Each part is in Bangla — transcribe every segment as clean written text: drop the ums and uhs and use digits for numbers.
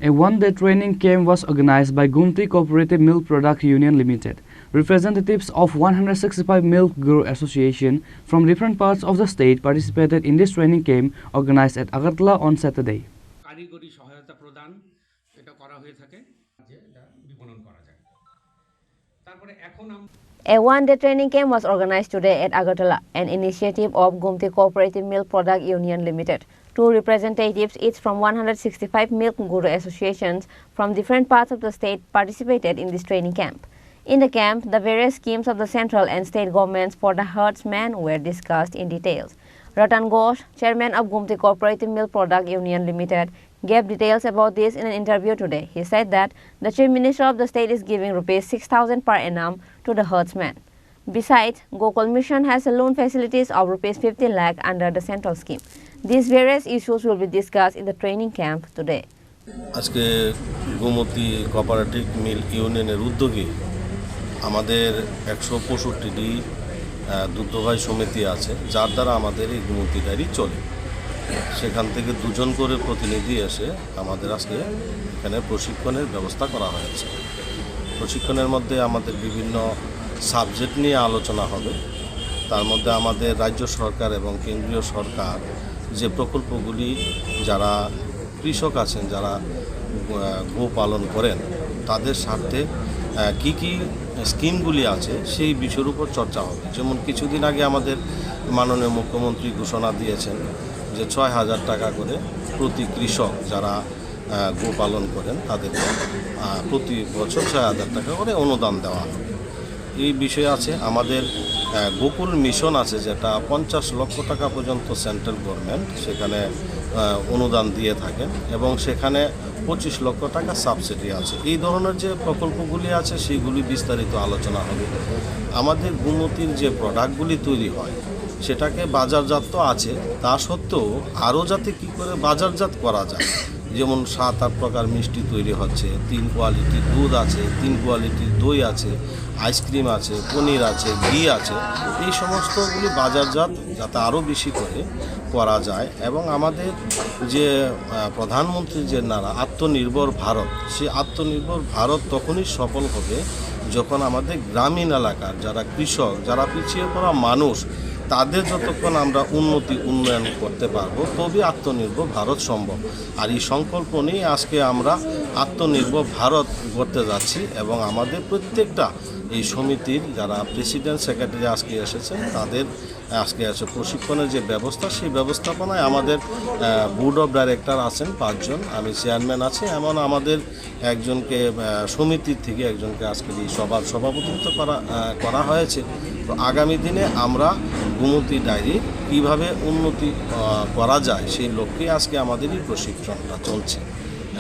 A one-day training camp was organized by Gumti Cooperative Milk Product Union Limited. Representatives of 165 milk grower associations from different parts of the state participated in this training camp organized at Agartala on Saturday. A one-day training camp was organized today at Agartala, an initiative of Gumti Cooperative Milk Product Union Limited. Two representatives, each from 165 milk guru associations from different parts of the state, participated in this training camp. In the camp, the various schemes of the central and state governments for the herdsmen were discussed in details. Ratan Ghosh, chairman of Gumti Cooperative Milk Product Union Limited, gave details about this in an interview today. He said that the Chief Minister of the state is giving rupees 6,000 per annum to the herdsmen. Besides, Gokul Mission has a loan facilities of rupees 15 lakh under the central scheme. These various issues will be discussed in the training camp today. আজকে গোমতী কোঅপারেটিভ মিল ইউনিয়নের উদ্যোগে আমাদের 165টি দুগ্ধভাই সমিতি আছে, যার দ্বারা আমাদের এই গোমতী ডায়েরি চলে। সেখান থেকে দুজন করে প্রতিনিধি এসে আমাদের আজকে এখানে প্রশিক্ষণের ব্যবস্থা করা হয়েছে। প্রশিক্ষণের মধ্যে আমাদের বিভিন্ন সাবজেক্ট নিয়ে আলোচনা হবে। তার মধ্যে আমাদের রাজ্য সরকার এবং কেন্দ্রীয় সরকার যে প্রকল্পগুলি যারা কৃষক আছেন, যারা গো পালন করেন, তাদের স্বার্থে কি কি স্কিমগুলি আছে সেই বিষয়ের উপর চর্চা হবে। যেমন কিছুদিন আগে আমাদের মাননীয় মুখ্যমন্ত্রী ঘোষণা দিয়েছেন যে 6,000 টাকা করে প্রতি কৃষক যারা গো পালন করেন তাদেরকে প্রতি বছর 6,000 টাকা করে অনুদান দেওয়া হবে। এই বিষয়ে আছে আমাদের গোকুল মিশন আছে, যেটা 50 লক্ষ টাকা পর্যন্ত সেন্ট্রাল গভর্নমেন্ট সেখানে অনুদান দিয়ে থাকেন এবং সেখানে 25 লক্ষ টাকা সাবসিডি আছে। এই ধরনের যে প্রকল্পগুলি আছে সেইগুলি বিস্তারিত আলোচনা হবে। আমাদের গোমতীর যে প্রোডাক্টগুলি তৈরি হয় সেটাকে বাজারজাত তো আছে, তা সত্ত্বেও আরও যাতে কী করে বাজারজাত করা যায়, যেমন 7-8 প্রকার মিষ্টি তৈরি হচ্ছে, 3 কোয়ালিটির দুধ আছে, 3 কোয়ালিটির দই আছে, আইসক্রিম আছে, পনির আছে, ঘি আছে, এই সমস্তগুলি বাজারজাত যাতে আরও বেশি করে করা যায়। এবং আমাদের যে প্রধানমন্ত্রীর যে নারা আত্মনির্ভর ভারত, সেই আত্মনির্ভর ভারত তখনই সফল হবে যখন আমাদের গ্রামীণ এলাকার যারা কৃষক, যারা পিছিয়ে পড়া মানুষ, তাদের যতক্ষণ আমরা উন্নয়ন করতে পারবো তবে আত্মনির্ভর ভারত সম্ভব। আর এই সংকল্প নিয়ে আজকে আমরা আত্মনির্ভর ভারত করতে যাচ্ছি এবং আমাদের প্রত্যেকটা এই সমিতির যারা প্রেসিডেন্ট সেক্রেটারি আজকে এসেছেন তাদের আজকে আছে প্রশিক্ষণের যে ব্যবস্থা, সেই ব্যবস্থাপনায় আমাদের বোর্ড অফ ডাইরেক্টর আছেন 5 জন, আমি চেয়ারম্যান আছি, এমন আমাদের একজনকে সমিতির থেকে একজনকে আজকে এই সভার সভাপতিত্ব করা হয়েছে। তো আগামী দিনে আমরা গোমতী ডায়েরি কীভাবে উন্নতি করা যায় সেই লক্ষ্যে আজকে আমাদের এই প্রশিক্ষণটা চলছে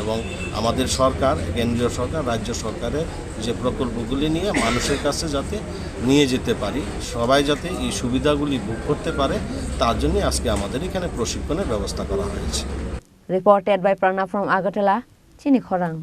এবং আমাদের সরকার, কেন্দ্রীয় সরকার, রাজ্য সরকারের যে প্রকল্পগুলি নিয়ে মানুষের কাছে যাতে নিয়ে যেতে পারি, সবাই যাতে এই সুবিধাগুলি ভোগ করতে পারে, তার জন্য আজকে আমাদের এখানে প্রশিক্ষণের ব্যবস্থা করা হয়েছে। Reported by Pranav from Agartala, Chini Khorang.